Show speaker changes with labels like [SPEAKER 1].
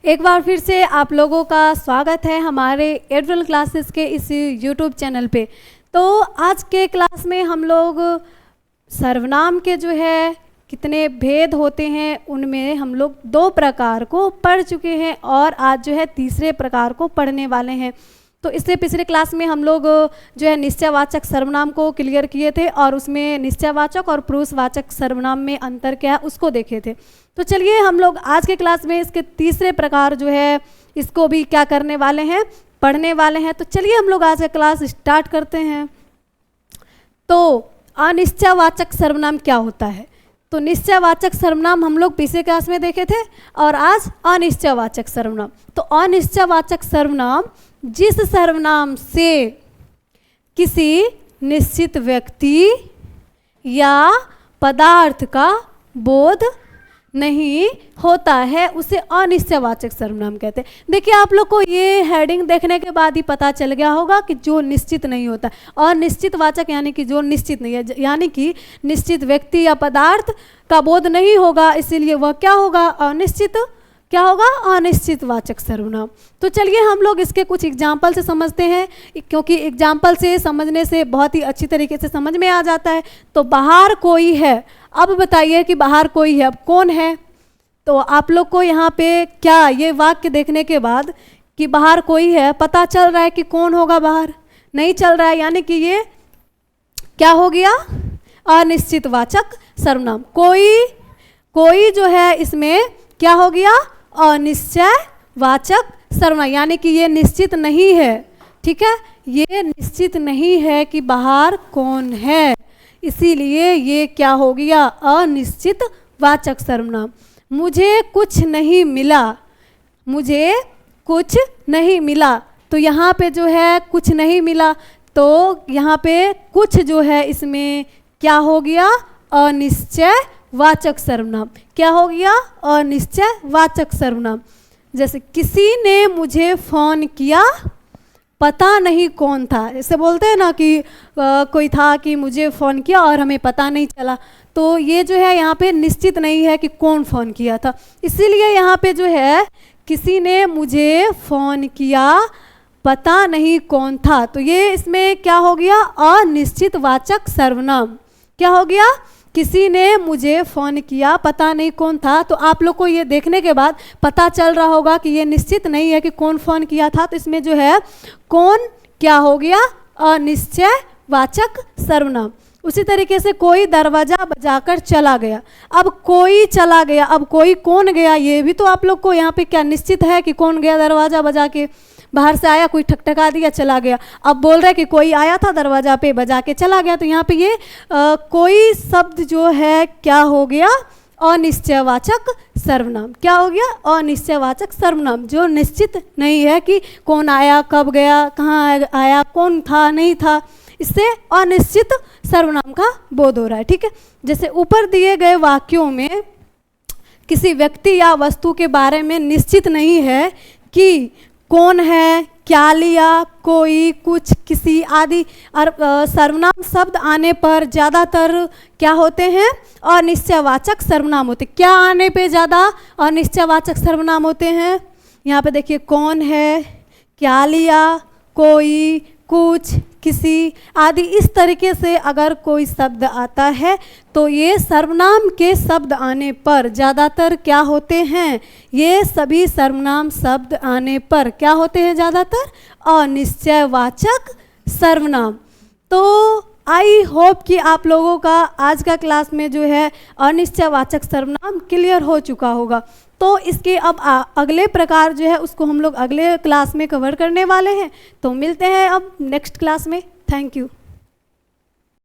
[SPEAKER 1] एक बार फिर से आप लोगों का स्वागत है हमारे एडुअल क्लासेस के इस यूट्यूब चैनल पे। तो आज के क्लास में हम लोग सर्वनाम के जो है कितने भेद होते हैं उनमें हम लोग 2 प्रकार को पढ़ चुके हैं और आज जो है तीसरे प्रकार को पढ़ने वाले हैं। तो इससे पिछले क्लास में हम लोग जो है निश्चयवाचक सर्वनाम को क्लियर किए थे और उसमें निश्चयवाचक और पुरुषवाचक सर्वनाम में अंतर क्या है उसको देखे थे। तो चलिए हम लोग आज के क्लास में इसके तीसरे प्रकार जो है इसको भी क्या करने वाले हैं, पढ़ने वाले हैं। तो चलिए हम लोग आज का क्लास स्टार्ट करते हैं। तो अनिश्चयवाचक सर्वनाम क्या होता है? तो निश्चयवाचक सर्वनाम हम लोग पिछले क्लास में देखे थे और आज अनिश्चयवाचक सर्वनाम। तो अनिश्चयवाचक सर्वनाम जिस सर्वनाम से किसी निश्चित व्यक्ति या पदार्थ का बोध नहीं होता है उसे अनिश्चयवाचक सर्वनाम कहते हैं। देखिए आप लोग को ये हेडिंग देखने के बाद ही पता चल गया होगा कि जो निश्चित नहीं होता। अनिश्चितवाचक यानी कि जो निश्चित नहीं है, यानी कि निश्चित व्यक्ति या पदार्थ का बोध नहीं होगा, इसीलिए वह क्या होगा, अनिश्चित क्या होगा, अनिश्चितवाचक सर्वनाम। तो चलिए हम लोग इसके कुछ एग्जाम्पल से समझते हैं, क्योंकि एग्जाम्पल से समझने से बहुत ही अच्छी तरीके से समझ में आ जाता है। तो बाहर कोई है, अब बताइए कि बाहर कोई है, अब कौन है? तो आप लोग को यहाँ पे क्या ये वाक्य देखने के बाद कि बाहर कोई है पता चल रहा है कि कौन होगा बाहर? नहीं चल रहा है, यानी कि ये क्या हो गया, अनिश्चितवाचक सर्वनाम। कोई जो है इसमें क्या हो गया, अनिश्चयवाचक सर्वनाम, यानी कि ये निश्चित नहीं है। ठीक है, ये निश्चित नहीं है कि बाहर कौन है, इसीलिए ये क्या हो गया, अनिश्चितवाचक सर्वनाम। मुझे कुछ नहीं मिला, मुझे कुछ नहीं मिला। तो यहाँ पे जो है कुछ नहीं मिला, तो यहाँ पे कुछ जो है इसमें क्या हो गया, अनिश्चयवाचक सर्वनाम। क्या हो गया, अनिश्चयवाचक सर्वनाम। जैसे किसी ने मुझे फ़ोन किया, पता नहीं कौन था। जैसे बोलते हैं ना कि कोई था कि मुझे फ़ोन किया और हमें पता नहीं चला। तो ये जो है यहाँ पे निश्चित नहीं है कि कौन फ़ोन किया था, इसीलिए यहाँ पे जो है किसी ने मुझे फ़ोन किया, पता नहीं कौन था। तो ये इसमें क्या हो गया, अनिश्चितवाचक सर्वनाम। क्या हो गया, किसी ने मुझे फ़ोन किया, पता नहीं कौन था। तो आप लोग को ये देखने के बाद पता चल रहा होगा कि ये निश्चित नहीं है कि कौन फ़ोन किया था। तो इसमें जो है कौन क्या हो गया, अनिश्चयवाचक सर्वनाम। उसी तरीके से कोई दरवाज़ा बजाकर चला गया। अब कोई चला गया, अब कोई कौन गया ये भी तो आप लोग को यहाँ पे क्या निश्चित है कि कौन गया दरवाज़ा बजा के? बाहर से आया, कोई ठकठका दिया, चला गया। अब बोल रहे कि कोई आया था दरवाज़ा पे बजा के चला गया। तो यहाँ पे ये कोई शब्द जो है क्या हो गया, अनिश्चयवाचक सर्वनाम। क्या हो गया, अनिश्चयवाचक सर्वनाम, जो निश्चित नहीं है कि कौन आया, कब गया, कहाँ आया, कौन था, नहीं था। इससे अनिश्चित सर्वनाम का बोध हो रहा है। ठीक है, जैसे ऊपर दिए गए वाक्यों में किसी व्यक्ति या वस्तु के बारे में निश्चित नहीं है कि कौन है, क्या लिया, कोई, कुछ, किसी आदि। और सर्वनाम शब्द आने पर ज़्यादातर क्या होते हैं, अनिश्चयवाचक सर्वनाम होते। क्या आने पे ज़्यादा अनिश्चयवाचक सर्वनाम होते हैं? यहाँ पे देखिए, कौन है, क्या लिया, कोई, कुछ, किसी आदि। इस तरीके से अगर कोई शब्द आता है तो ये सर्वनाम के शब्द आने पर ज़्यादातर क्या होते हैं, ये सभी सर्वनाम शब्द आने पर क्या होते हैं, ज़्यादातर अनिश्चयवाचक सर्वनाम। तो आई होप कि आप लोगों का आज का क्लास में जो है अनिश्चयवाचक सर्वनाम क्लियर हो चुका होगा। तो इसके अब अगले प्रकार जो है उसको हम लोग अगले क्लास में कवर करने वाले हैं। तो मिलते हैं अब नेक्स्ट क्लास में। Thank you.